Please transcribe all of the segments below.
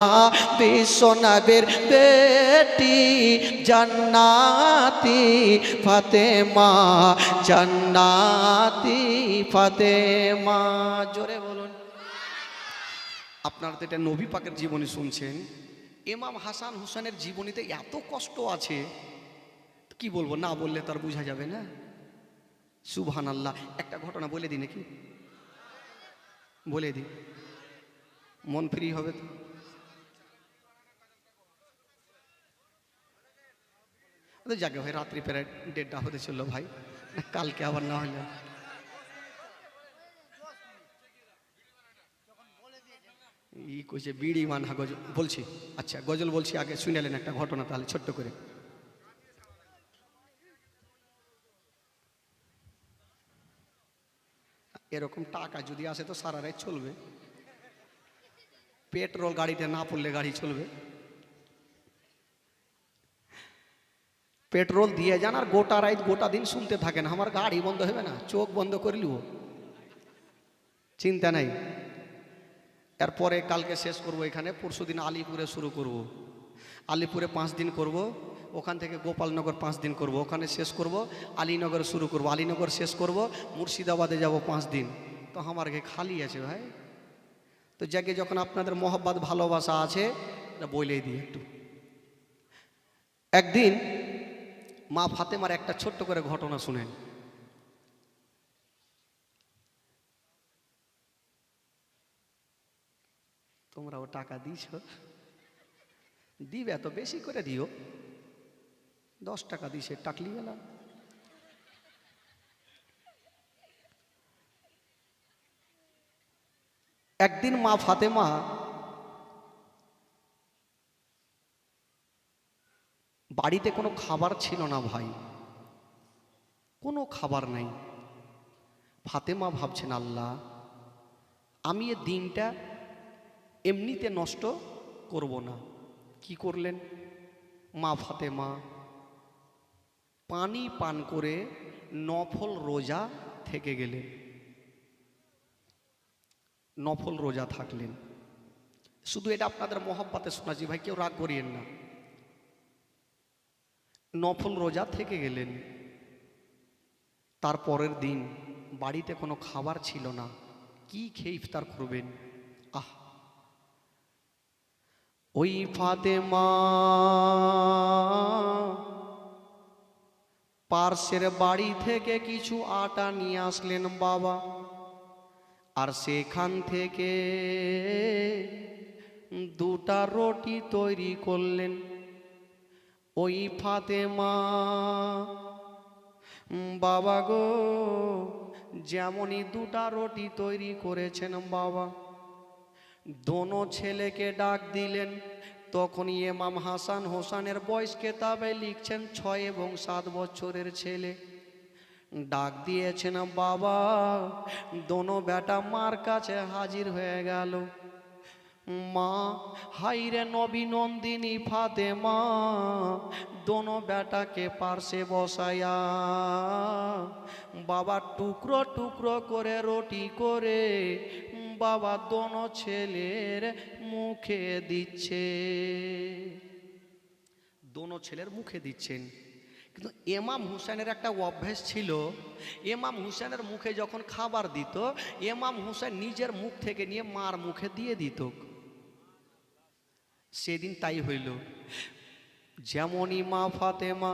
বিশ্বনবীর বেটি জান্নাতি ফাতেমা, জান্নাতি ফাতেমা। জোরে বলুন। আপনারা তো এটা নবী পাকের জীবনী শুনছেন। ইমাম হাসান হুসেনের জীবনীতে এত কষ্ট আছে, কি বলবো, না বললে তার বোঝা যাবে না। সুবহানাল্লাহ। একটা ঘটনা বলে দিই নাকি? বলে দিই, মন ফ্রি হবে তো। যাকে ভাই, রাত্রি প্রায় 1:30 হতে চললো ভাই, কালকে আবার না হলে। ই কইছে বিড়ি মানা গজল বলছি। আচ্ছা গজল বলছি, আগে শুনেলেন একটা ঘটনা তাহলে ছোট্ট করে। এরকম টাকা যদি আসে তো সারা রাত চলবে। পেট্রোল গাড়িতে না পড়লে গাড়ি চলবে। পেট্রোল দিয়ে যান আর গোটা রাত গোটা দিন শুনতে থাকেন, আমার গাড়ি বন্ধ হবে না, চোখ বন্ধ করে লিব, চিন্তা নাই। এরপরে কালকে শেষ করব এখানে, পরশু দিন আলিপুরে শুরু করব। আলিপুরে 5 দিন করব, ওখান থেকে গোপালনগর 5 দিন করব, ওখানে শেষ করব। আলীনগর শুরু করব, আলীনগর শেষ করব, মুর্শিদাবাদে যাব 5 দিন। তো আমার কে খালি আছে ভাই। তো যাকে যখন আপনাদের মহব্বত ভালোবাসা আছে বলেই দিই একটু। একদিন মা ফাতেমার একটা ছোট্ট করে ঘটনা শুনেন। তোমরাও টাকা দিছ, দিবে তো বেশি করে দিও। 10 টাকা দিছে, টাকলি গেলাম। একদিন মা ফাতেমা বাড়িতে কোনো খাবার ছিল না ভাই, কোনো খাবার নাই। ফাতেমা ভাবছেন, আল্লাহ আমি এ দিনটা এমনিতে নষ্ট করব না। কি করলেন মা ফাতেমা? পানি পান করে নফল রোজা থেকে গেলেন, নফল রোজা থাকলেন। শুধু এটা আপনাদের মহব্বতে শোনাচ্ছি ভাই, কেউ রাগ করিয়েন না। নফল রোজা থেকে গেলেন। তারপরের দিন বাড়িতে কোনো খাবার ছিল না, কি খেয়ে ইফতার করবেন? আহ, ওই ফাতেমা পার্শ্বের বাড়ি থেকে কিছু আটা নিয়ে আসলেন বাবা, আর সেখান থেকে 2টা রুটি তৈরি করলেন। ওই ফাতেমা বাবা গো, যেমনই 2টা রুটি তৈরি করেছেন বাবা, দোনো ছেলেকে ডাক দিলেন। তখনই ইমাম হাসান হোসেনের বয়স কেতাবে লিখছেন 6 এবং 7 বছরের ছেলে। ডাক দিয়েছেন বাবা, দোনো বেটা মার কাছে হাজির হয়ে গেল। মা, হাইরে নবী নন্দিনী ফাতেমা দোনো বেটাকে পার্শ্বে বসায়া বাবা টুকরো টুকরো করে রুটি করে বাবা দোনো ছেলের মুখে দিচ্ছে, দোনো ছেলের মুখে দিচ্ছেন। কিন্তু ইমাম হুসেনের একটা অভ্যাস ছিল, ইমাম হুসেনের মুখে যখন খাবার দিত, ইমাম হুসেন নিজের মুখ থেকে নিয়ে মার মুখে দিয়ে দিত। সেদিন তাই হইল। যেমনই মা ফাতেমা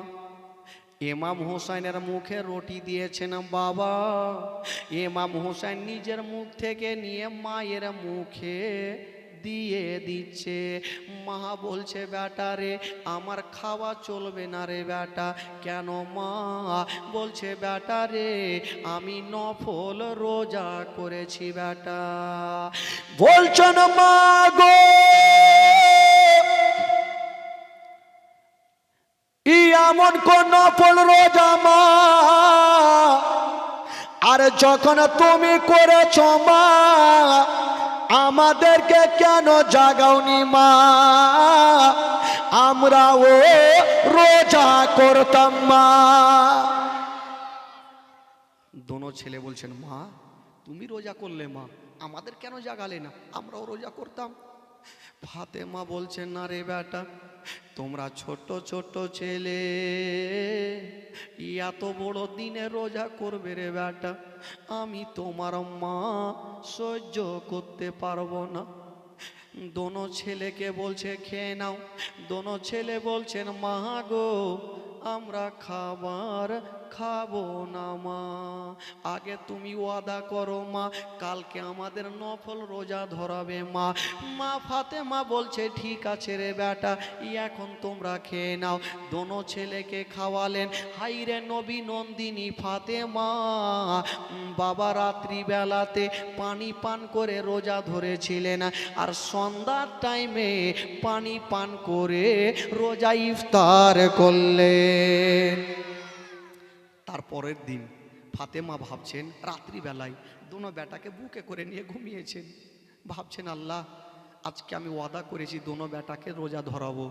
ইমাম হুসাইনের মুখে রুটি দিয়েছেন বাবা, ইমাম হুসাইন নিজের মুখ থেকে নিয়ে মায়ের মুখে দিয়ে দিচ্ছে। মা বলছে, বেটা রে আমার খাওয়া চলবে না রে বেটা। কেন মা? বলছে, বেটা রে আমি নফল রোজা করেছি বেটা। বলছেন মা গো, এমন কোন নফল রোজা মা, আর যখন তুমি করেছ মা আমাদেরকে কেন জাগাওনি মা? আমরাও রোজা করতাম মা। দোনো ছেলে বলছেন, মা তুমি রোজা করলে মা, আমাদের কেন জাগালে না? আমরাও রোজা করতাম। ফাতেমা বলছে, না রে বেটা, তোমরা ছোট ছোট ছেলে, এত বড় দিনে রোজা করবে রে বেটা, আমি তোমার মা সহ্য করতে পারবো না। দোনো ছেলেকে বলছে খেয়ে নাও। দোনো ছেলে বলছেন, মা গো আমরা খাবার খাবো না মা, আগে তুমি ওয়াদা করো মা, কালকে আমাদের নফল রোজা ধরাবে মা। মা ফাতেমা বলছে, ঠিক আছে রে বেটা, এখন তোমরা খেয়ে নাও। দোনো ছেলেকে খাওয়ালেন। হাইরে নবী নন্দিনী ফাতেমা, বাবা রাত্রিবেলাতে পানি পান করে রোজা ধরেছিলেন, আর সন্ধ্যার টাইমে পানি পান করে রোজা ইফতার করলেন। তারপরের দিন ফাতেমা ভাবছেন, রাত্রিবেলায় দোনো বেটাকে বুকে করে নিয়ে ঘুমিয়েছেন, ভাবছেন আল্লাহ আজকে আমি ওয়াদা করেছি দোনো বেটাকে রোজা ধরাবো,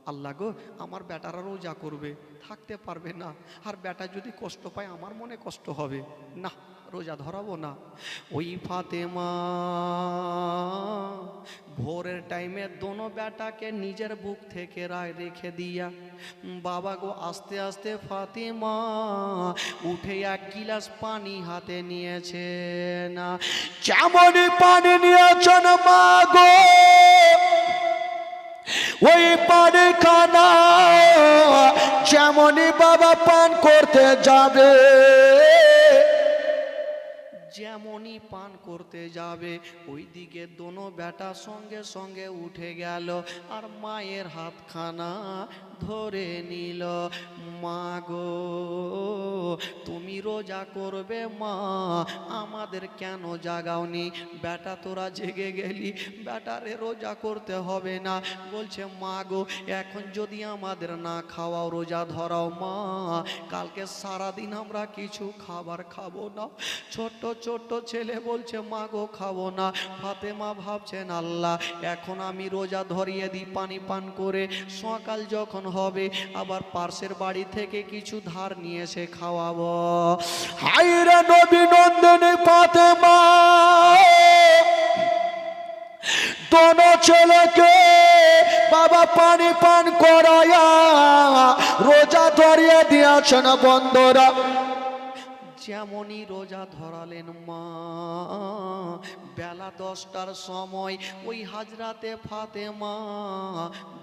আল্লাহ গো আমার বেটারা রোজা করবে, থাকতে পারবে না, আর বেটা যদি কষ্ট পায় আমার মনে কষ্ট হবে, না রোজা ধরাবো না। ওই ফাতেমা ভোরের টাইমে দোনো বেটাকে নিজের বুক থেকে রেখে দিয়া, বাবা গো আস্তে আস্তে ফাতেমা উঠে এক গিলাস পানি হাতে নিয়েছেন। যেমনই পানি নিয়েছেন মা গো, ওই পানি খানা যেমনই বাবা পান করতে যাবে, যেমনই পান করতে যাবে ওই দিকে দোনো বেটা সঙ্গে সঙ্গে উঠে গেল আর মায়ের হাতখানা ধরে নিল। মা গো তুমি রোজা করবে মা, আমাদের কেন জাগাওনি? বেটা তোরা জেগে গেলি, বেটারে রোজা করতে হবে না। বলছে মা গো এখন যদি আমাদের না খাওয়াও, রোজা ধরাও মা, কালকে সারাদিন আমরা কিছু খাবার খাবো না। ছোট্ট ছোট্ট ছেলে বলছে মা গো খাবো না। ফাতেমা ভাবছেন আল্লাহ এখন আমি রোজা ধরিয়ে দিই পানি পান করে, সকাল যখন হবে আবার পার্শ্বের বাড়ি থেকে কিছু ধার নিয়ে এসে খাওয়াবো। হায়রে নবী নন্দিনী ফাতেমা দোনো ছেলেকে বাবা পানি পান করায়া রোজা ধরিয়ে দিয়েছেন। বন্ধুরা যেমনই রোজা ধরালেন মা, বেলা 10টার সময় ওই হাজরাতে ফাতেমা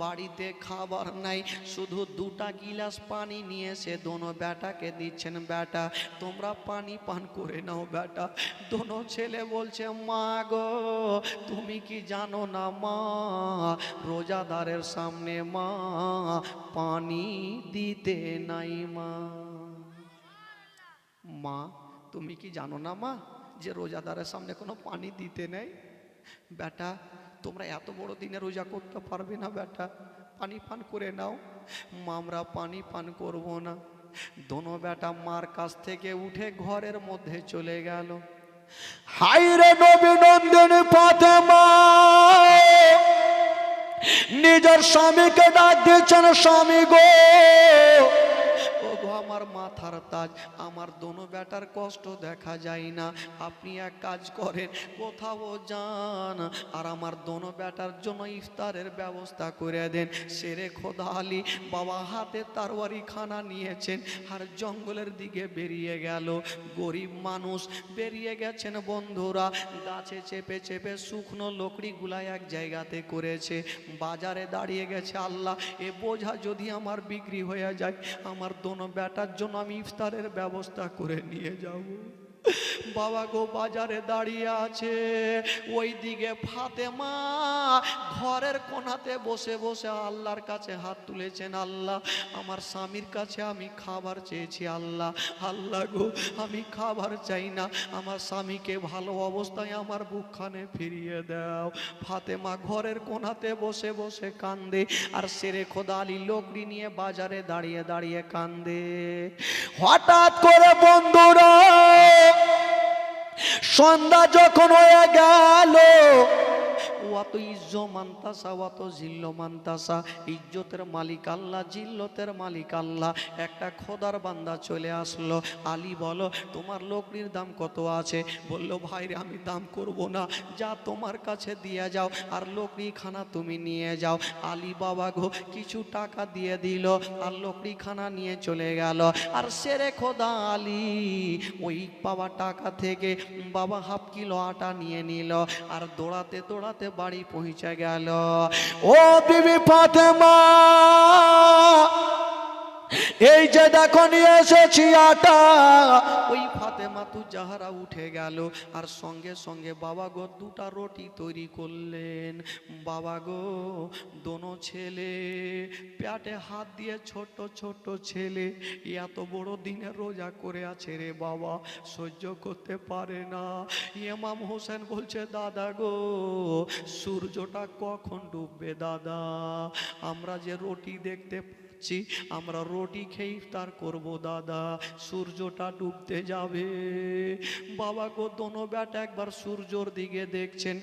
বাড়িতে খাবার নাই, শুধু 2টা গিলাস পানি নিয়ে এসে দোনো বেটাকে দিচ্ছেন, বেটা তোমরা পানি পান করে নাও বেটা। দোনো ছেলে বলছে মা গো তুমি কি জানো না মা, রোজাদারের সামনে মা পানি দিতে নাই মা। মা তুমি কি জানো না মা যে রোজাদারের সামনে কোনো পানি দিতে নেই? বেটা তোমরা এত বড় দিনে রোজা করতে পারবে না বেটা, পানি পান করে নাও। মা আমরা পানি পান করব না। দোনো বেটা মার কাছ থেকে উঠে ঘরের মধ্যে চলে গেল। হায়রে নবী নন্দিনী ফাতেমা নিজের স্বামীকে ডাক দিয়েছেন, স্বামী গো আমার মাথার তাজ, আমার দোনো বেটার কষ্ট দেখা যায় না, আপনি এক কাজ করেন কোথাও যান আর আমার দোনো বেটার জন্য ইফতারের ব্যবস্থা করে দেন। শেরে খোদা আলী বাবা হাতে তারওয়ারি খানা নিয়েছেন আর জঙ্গলের দিকে বেরিয়ে গেল। গরিব মানুষ বেরিয়ে গেছেন বন্ধুরা, গাছে চেপে চেপে শুকনো লকড়িগুলা এক জায়গাতে করেছে, বাজারে দাঁড়িয়ে গেছে আল্লাহ এ বোঝা যদি আমার বিক্রি হয়ে যায় আমার দোনো বেটার জন্য আমি ইফতারের ব্যবস্থা করে নিয়ে যাব। বাবা গো বাজারে দাঁড়িয়ে আছে, ওই দিকে ফাতেমা ঘরের কোণাতে বসে বসে আল্লাহর কাছে হাত তুলেছেন, আল্লাহ আমার স্বামীর কাছে আমি খাবার চেয়েছি, আল্লাহ আল্লাহ গো আমি খাবার চাই না, আমার স্বামীকে ভালো অবস্থায় আমার বুকখানে ফিরিয়ে দাও। ফাতেমা ঘরের কোণাতে বসে বসে কান্দে আর শেরে খোদা আলী লোকড়ি নিয়ে বাজারে দাঁড়িয়ে দাঁড়িয়ে কান্দে। হঠাৎ করে বন্ধুরা সন্ধ্যা যখন হয়ে গেল অত ইজ্জ মান্তাসা অত জিল্ল মান্তাসা, ইজ্জতের মালিক আল্লাহ, জিল্লতের মালিক আল্লাহ। একটা খোদার বান্দা চলে আসলো, আলী বলো তোমার লোকরির দাম কত আছে? বলল ভাইরে আমি দাম করব না, যা তোমার কাছে দিয়ে যাও আর লোকরিখানা তুমি নিয়ে যাও। আলী বাবা গো কিছু টাকা দিয়ে দিল আর লোকরিখানা নিয়ে চলে গেল। আর সেরে খোদা আলী ওই পাওয়া টাকা থেকে বাবা হাফ কিলো আটা নিয়ে নিল আর দৌড়াতে দৌড়াতে বাড়ি পৌঁছে গেল। ও বিবি ফাতেমা, এই যে দেখো নিয়ে এসেছি আটা। ওই ফাতেমা তু জাহারা উঠে গেল আর সঙ্গে সঙ্গে বাবা গো দুটা রুটি তৈরি করলেন। বাবা গো দোনো ছেলে পেটে হাত দিয়ে, ছোট ছোট ছেলে এত বড় দিনে রোজা করে আছে রে বাবা, সহ্য করতে পারে না। ইমাম হোসেন বলছে দাদা গো সূর্যটা কখন ডুববে দাদা? আমরা যে রুটি দেখতে আমরা রুটি খেয়ে ইফতার করবো দাদা, সূর্যটা ডুবতে যাবে। বাবা গো দোনো বেটা একবার সূর্যর দিকে দেখছেন,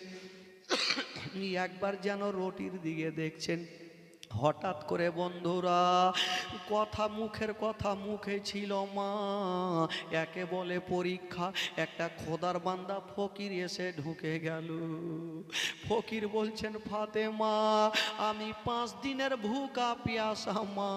একবার যেন রুটির দিকে দেখছেন। হঠাৎ করে বন্ধুরা কথা মুখের কথা মুখে ছিল মা, একে বলে পরীক্ষা। একটা খোদার বান্দা ফকির এসে ঢুকে গেল। ফকির বলছেন ফাতেমা আমি 5 দিনের ভুকা পিয়াসা মা,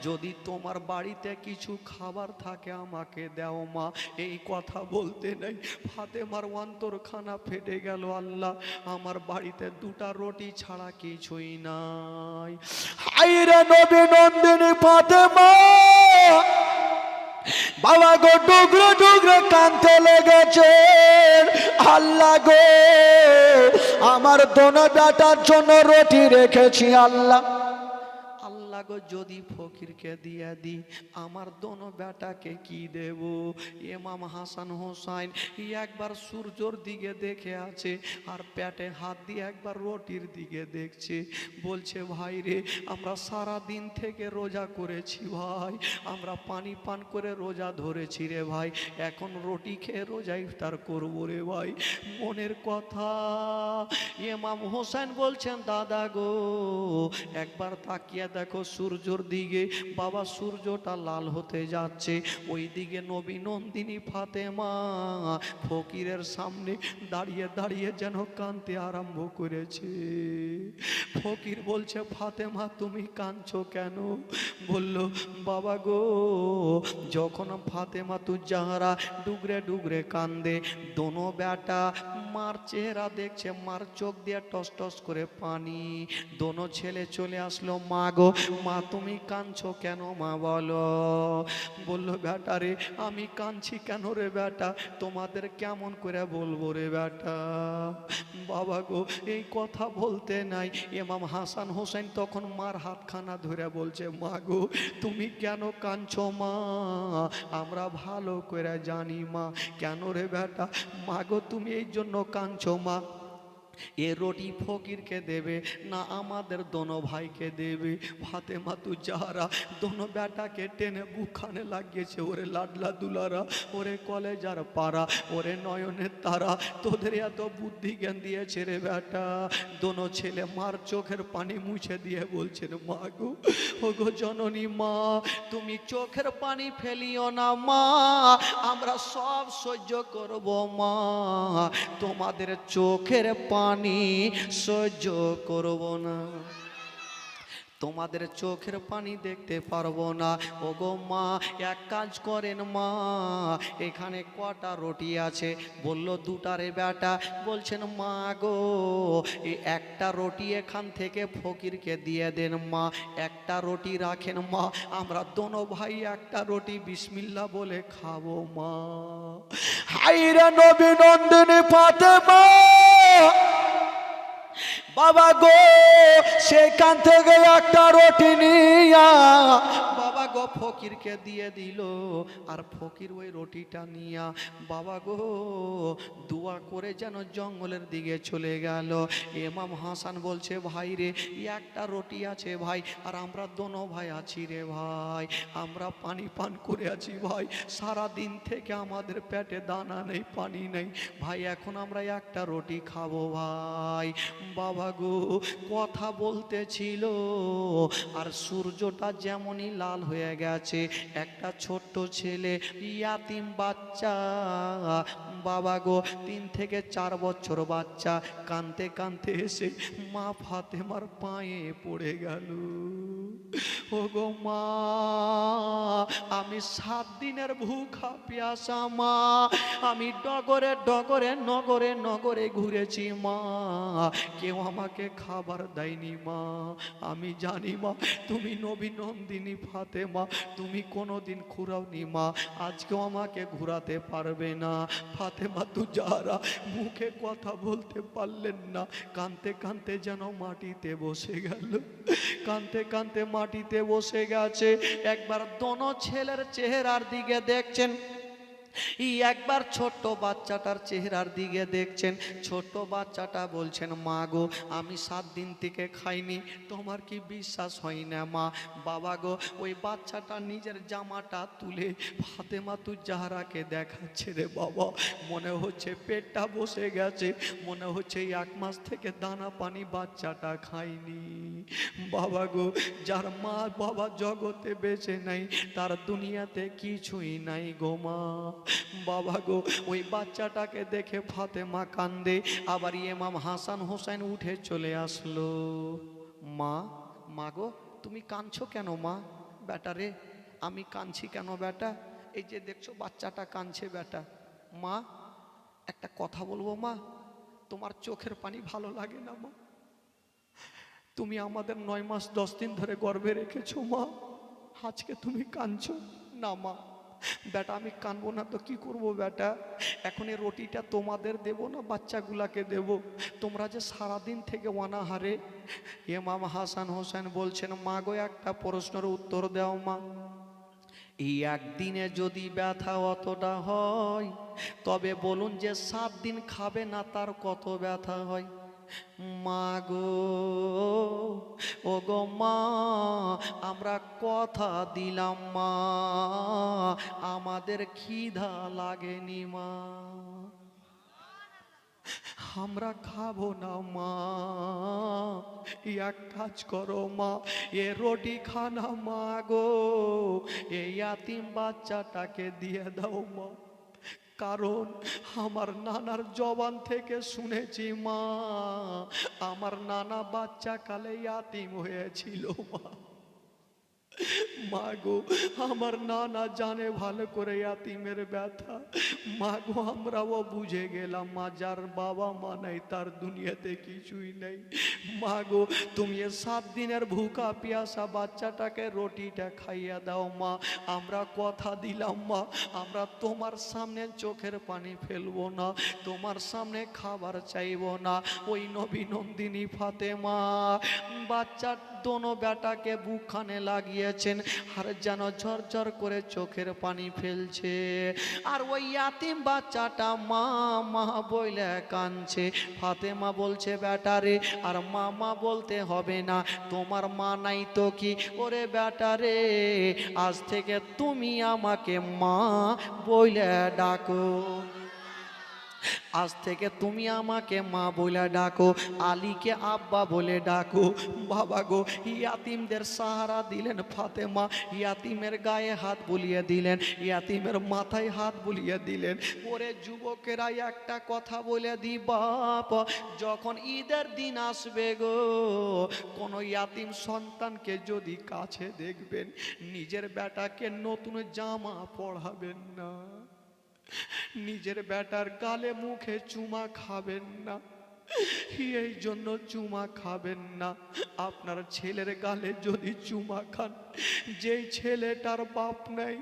যদি তোমার বাড়িতে কিছু খাবার থাকে আমাকে দাও মা। এই কথা বলতে নেই ফাতেমার অন্তরখানা ফেটে গেল। আল্লাহ আমার বাড়িতে দুটা রুটি ছাড়া কিছুই নাই। হায়রে নবী নন্দিনী ফাতেমা, বাবা গো ডুগরে ডুগরে কাঁদতে লেগেছে। আল্লাহ গো আমার দোনো বেটার জন্য রুটি রেখেছি আল্লাহ, আল্লাহ গো যদি ফকিরকে দিয়ে দি আমার দোনো বেটাকে কি দেব? ইমাম হাসান হোসাইন একবার সূর্যর দিকে দেখে আছে আর পেটে হাত দিয়ে একবার রুটির দিকে দেখছে। বলছে ভাই রে আমরা সারা দিন থেকে রোজা করেছি ভাই, আমরা পানি পান করে রোজা ধরেছি রে ভাই, এখন রুটি খেয়ে রোজা ইফতার করবো রে ভাই। মনের কথা ইমাম হোসেন বলছেন দাদা গো একবার তাকিয়ে দেখো সূর্যর দিকে। বাবা সূর্যটা লাল হতে যাচ্ছে, ওই দিকে নবী নন্দিনী ফাতেমা ফকিরের সামনে দাঁড়িয়ে দাঁড়িয়ে যেন কাঁদতে আরম্ভ করেছে। ফকির বলছে ফাতেমা তুমি কাঁদছো কেন? বলল বাবা গো যখন ফাতেমা তু জাহারা ডুগরে ডুগরে কান্দে, দোনো বেটা মার চেহারা দেখছে, মার চোখ দিয়ে টস টস করে পানি। দোনো ছেলে চলে আসলো, মা গো মা তুমি কাঁদছো কেন মা বলো? বললো বেটা রে আমি কাঁদছি কেন রে বেটা, তোমাদের কেমন করে বলবো রে বেটা। বাবা গো এই কথা বলতে নাই। ইমাম হাসান হোসেন তখন মার হাতখানা ধরে বলছে মা গো তুমি কেন কাঁদছো মা, আমরা ভালো করে জানি মা। কেন রে বেটা? মা গো তুমি এই জন্য কাঁদছো মা, এ রুটি ফকিরকে দেবে না আমাদের দোনো ভাইকে দেবে? ফাতেমা তু জাহারা দোনো বেটাকে টেনে বুকখানে লাগিয়েছে। ওরে লাডলা দুলারা, ওরে কলেজার পাড়া, ওরে নয়নের তারা, তোদের এত বুদ্ধি জ্ঞান দিয়েছে রে বেটা। দোনো ছেলে মার চোখের পানি মুছে দিয়ে বলছেন মা গো ও গো জননী মা তুমি চোখের পানি ফেলিও না মা, আমরা সব সহ্য করব মা, তোমাদের চোখের পানি সহ্য করব না, তোমাদের চোখের পানি দেখতে পারবো না। ও গো মা এক কাজ করেন মা, এখানে কটা রুটি আছে? বলল দুটা রে বেটা। বলছেন মা গো একটা রুটি এখান থেকে ফকিরকে দিয়ে দেন মা, একটা রুটি রাখেন মা, আমরা দোনো ভাই একটা রুটি বিসমিল্লাহ বলে খাবো মা। হায়রে নবী নন্দিনী ফাতেমা, বাবা গো সেখান থেকে একটা রুটি নিয়া বাবা গো ফকিরকে দিয়ে দিল। আর ফকির ওই রুটিটা নিয়ে বাবা গো দোয়া করে যেন জঙ্গলের দিকে চলে গেল। ইমাম হাসান বলছে ভাই রে একটা রুটি আছে ভাই, আর আমরা দোনো ভাই আছি রে ভাই, আমরা পানি পান করে আছি ভাই, সারা দিন থেকে আমাদের পেটে দানা নেই পানি নেই ভাই, এখন আমরা একটা রুটি খাবো ভাই। বাবা গো কথা বলতেছিল আর সূর্যটা যেমনই লাল হয়ে গেছে, একটা ছোট্ট ছেলে ইয়াতিম বাচ্চা বাবা গো 3 থেকে 4 বছর বাচ্চা কাঁদতে কাঁদতে এসে মা ফাতেমার পায়ে পড়ে গেল। ও গো মা, আমি 7 দিনের ভুখা পিয়াসা মা, আমি ডগরে ডগরে নগরে নগরে ঘুরেছি মা, কেউ আমাকে খাবার দেয়নি মা। আমি জানি মা তুমি নবী নন্দিনী ফাতেমা, তুমি কোনোদিন ঘুরাওনি মা, আজকেও আমাকে ঘুরাতে পারবে না। ফাতেমা তু যারা মুখে কথা বলতে পারলেন না, কাঁদতে কাঁদতে যেন মাটিতে বসে গেল, কাঁদতে কাঁদতে মাটিতে বসে গেছে। একবার দোনো ছেলের চেহারার দিকে দেখছেন, একবার ছোট্ট বাচ্চাটার চেহারার দিকে দেখছেন। ছোট্ট বাচ্চাটা বলছেন মা গো আমি 7 দিন থেকে খাইনি, তোমার কি বিশ্বাস হয় না মা? বাবা গো ওই বাচ্চাটা নিজের জামাটা তুলে ফাতেমা তু জাহরাকে দেখাচ্ছে রে বাবা, মনে হচ্ছে পেটটা বসে গেছে, মনে হচ্ছে 1 মাস থেকে দানা পানি বাচ্চাটা খায়নি। বাবা গো যার মা বাবা জগতে বেঁচে নাই তার দুনিয়াতে কিছুই নাই গো মা। বাবা গো ওই বাচ্চাটাকে দেখে ফাতেমা কান্দে। আবার ইমাম হাসান হোসেন উঠে চলে আসলো। মা, মা গো তুমি কাঁদছো কেন মা? বেটা রে আমি কাঁদছি কেন বেটা? এই যে দেখছো বাচ্চাটা কাঁদছে বেটা। মা একটা কথা বলবো মা, তোমার চোখের পানি ভালো লাগে না মা? তুমি আমাদের 9 মাস 10 দিন ধরে গর্ভে রেখেছো মা, আজকে তুমি কাঁদছো না মা? বেটা আমি কানবো না তো কি করব বেটা, এখন এই রুটিটা তোমাদের দেব না বাচ্চাগুলাকে দেব? তোমরা যে সারাদিন থেকে অনাহারে। ইমাম হাসান হোসেন বলছেন মা গো একটা প্রশ্নের উত্তর দাও মা, এই একদিনে যদি ব্যথা অতটা হয় তবে বলুন যে 7 দিন খাবে না তার কত ব্যথা হয়? মা গো ও গো মা, আমরা কথা দিলাম মা, আমাদের খিদা লাগেনি মা, আমরা খাবো না মা, এক কাজ করো মা, এ রুটি খানা মা গো এই ইয়াতিম বাচ্চাটাকে দিয়ে দাও মা, কারণ আমার নানার জবান থেকে শুনেছি মা, আমার নানা বাচ্চা কালে ইয়াতিম হয়েছিল মা। মা গো আমার নানা জানে ভালো করে ইয়াতিমের ব্যথা, মা গো আমরাও বুঝে গেলাম মা যার বাবা মা নাই তার দুনিয়াতে কিছুই নেই। মা গো তুমি 7 দিনের ভুকা পিয়াসা বাচ্চাটাকে রুটিটা খাইয়া দাও মা, আমরা কথা দিলাম মা, আমরা তোমার সামনে চোখের পানি ফেলবো না, তোমার সামনে খাবার চাইবো না। ওই নবী নন্দিনী ফাতেমা বাচ্চা দোনো বেটাকে বুকখানে লাগিয়েছেন আর যেন ঝরঝর করে চোখের পানি ফেলছে, আর ওই ইয়াতিম বাচ্চাটা মা মা বইলে কাঁদছে। ফাতেমা বলছে বেটারে আর মামা বলতে হবে না, তোমার মা নাই তো কি, ওরে বেটারে আজ থেকে তুমি আমাকে মা বইলে ডাকো, আজ থেকে তুমি আমাকে মা বলে ডাকো, আলীকে আব্বা বলে ডাকো। বাবা গো ইয়াতিমদের সাহারা দিলেন ফাতেমা, ইয়াতিমের গায়ে হাত বুলিয়ে দিলেন, ইয়াতিমের মাথায় হাত বুলিয়ে দিলেন। ওরে যুবকেরা একটা কথা বলে দি বাপ, যখন ঈদের দিন আসবে গো কোনো ইয়াতিম সন্তানকে যদি কাছে দেখবেন নিজের বেটাকে নতুন জামা পরাবেন না, নিজের বেটার গালে মুখে চুমা খাবেন না, এই জন্য চুমা খাবেন না। আপনার ছেলের গালে যদি চুমা খান, যেই ছেলেটার বাপ নাই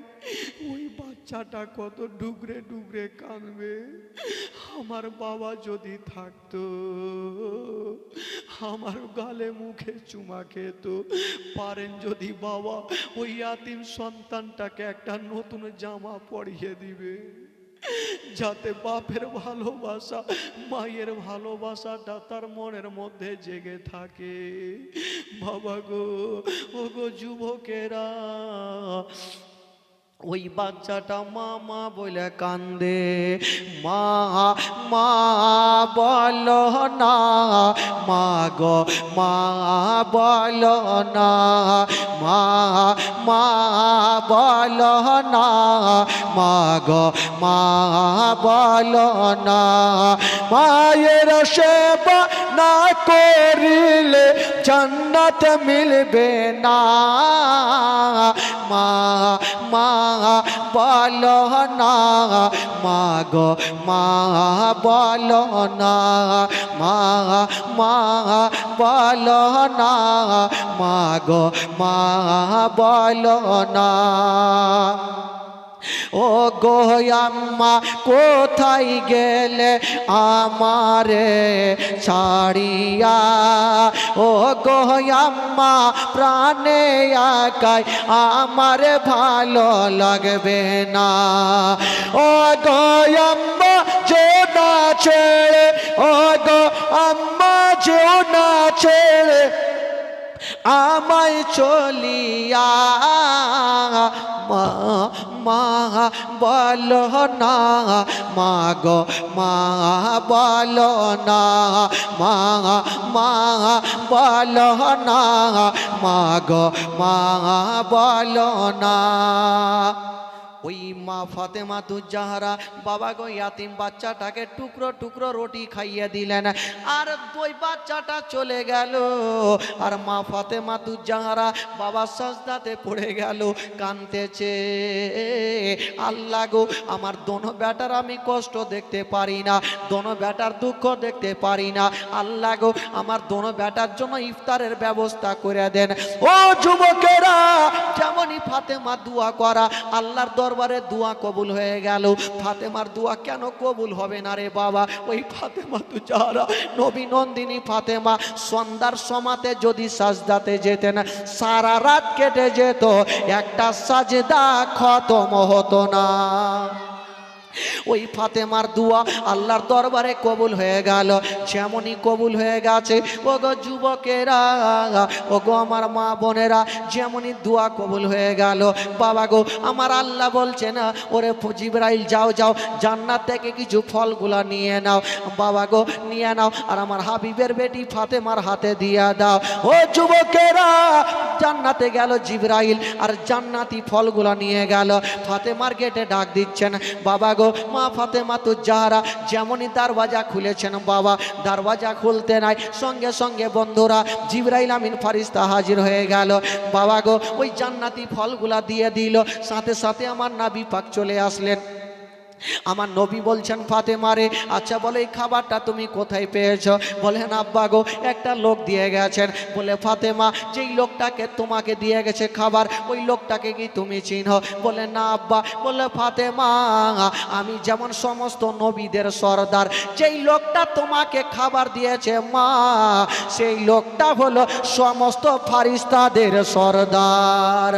ওই বাচ্চাটা কত ডুগরে ডুগরে কাঁদবে। আমার বাবা যদি থাকতো, আমার গালে মুখে চুমা খেত। পারেন যদি বাবা ওই ইয়াতিম সন্তানটাকে একটা নতুন জামা পরিয়ে দিবে, যাতে বাপের ভালোবাসা মায়ের ভালোবাসাটা তার মনের মধ্যে জেগে থাকে। বাবা গো, ও গো যুবকেরা, ওই বাচ্চাটা মা মা বলে কান্দে। মা মা বলো না, মা গো মা বলো না, মা মা বলো না, মা গো মা বলো না। মায়ের সেবা না করিলে জান্নাত মিলবে না। মা মা বলো না, মা গো মা বলো না, মা মা বলো না, মা গো মা বলো না। ও গো আম্মা কোথায় গেলে আমারে ছাড়িয়া, ও গো আম্মা প্রাণে একাই আমারে ভালো লাগবে না। ও গো আম্মা যেও না ছেড়ে, ও গো আম্মা যেও না ছেড়ে আমায় চলিয়া। মা মা বলো না, মা গো মা বলো না, মা মা বলো না, মা গো মা বলো না। ওই মা ফাতেমা তুজাহারা বাবা গো ইয়াতিম বাচ্চাটাকে টুকরো টুকরো রুটি খাইয়ে দিলেন, আর ওই বাচ্চাটা চলে গেল। আর মা ফাতেমা তুজাহারা বাবা সাজদাতে পড়ে গেল, কাঁদতেছে। আল্লাহ গো, আমার দোনো বেটার আমি কষ্ট দেখতে পারি না, দোনো বেটার দুঃখ দেখতে পারি না। আল্লাহ গো, আমার দোনো বেটার জন্য ইফতারের ব্যবস্থা করে দেন। ও যুবকেরা, যেমনই ফাতেমা দোয়া করা, আল্লাহর দরবারে দোয়া কবুল হয়ে গেল। ফাতেমার দোয়া কেন কবুল হবে না রে বাবা? ওই ফাতেমা তুজাহারা নবী নন্দিনী ফাতেমা সন্ধ্যার সমাতে যদি সাজদাতে যেতেন, সারা রাত কেটে যেত, একটা সাজদা খতম হতো না। ওই ফাতেমার দোয়া আল্লাহর দরবারে কবুল হয়ে গেল। যেমনই কবুল হয়ে গেছে, ও গো যুবকেরা, ও গো আমার মা বোনেরা, যেমনই দোয়া কবুল হয়ে গেল, বাবা গো আমার আল্লাহ বলছে না, ওরে জিবরাইল যাও যাও জান্নাত থেকে কিছু ফলগুলা নিয়ে নাও। বাবা গো নিয়ে নাও, আর আমার হাবিবের বেটি ফাতেমার হাতে দিয়া দাও। ও যুবকেরা, জান্নাতে গেল জিবরাইল, আর জান্নাতি ফলগুলা নিয়ে গেল। ফাতেমার গেটে ডাক দিচ্ছেন, বাবা গো মা ফাতেমা তুজাহারা যেমনই দরওয়াজা খুলেছেন, বাবা দরওয়াজা খুলতে নাই, সঙ্গে সঙ্গে বন্ধুরা জিবরাইল আমিন ফারিস্তা হাজির হয়ে গেল। বাবা গো ওই জান্নাতি ফলগুলা দিয়ে দিল, সাথে সাথে আমার নবী পাক চলে আসলেন। আমার নবী বলছেন ফাতেমারে, আচ্ছা বলে এই খাবারটা তুমি কোথায় পেয়েছো? বলেন আব্বা গো একটা লোক দিয়ে গেছেন। বলে ফাতেমা, যেই লোকটাকে তোমাকে দিয়ে গেছে খাবার, ওই লোকটাকে কি তুমি চিনো? বলে না আব্বা। বলে ফাতেমা, আমি যেমন সমস্ত নবীদের সর্দার, যেই লোকটা তোমাকে খাবার দিয়েছে মা, সেই লোকটা হলো সমস্ত ফারিস্তাদের সর্দার।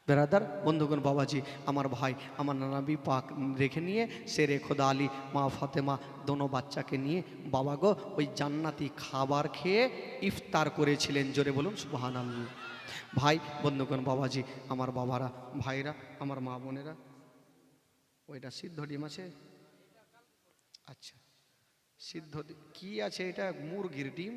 বেরাদার বন্ধুগণ, বাবাজি আমার ভাই আমার নানাবি পাক রেখে নিয়ে শেরে খোদা আলী মা ফাতেমা দোনো বাচ্চাকে নিয়ে বাবা গো ওই জান্নাতি খাবার খেয়ে ইফতার করেছিলেন। জোরে বলুন সুবহানাল্লাহ। ভাই বন্ধুগণ, বাবাজি আমার বাবারা, ভাইরা, আমার মা বোনেরা, ওইটা সিদ্ধ ডিম আছে? আচ্ছা, সিদ্ধ কি আছে? এটা মুরগির ডিম।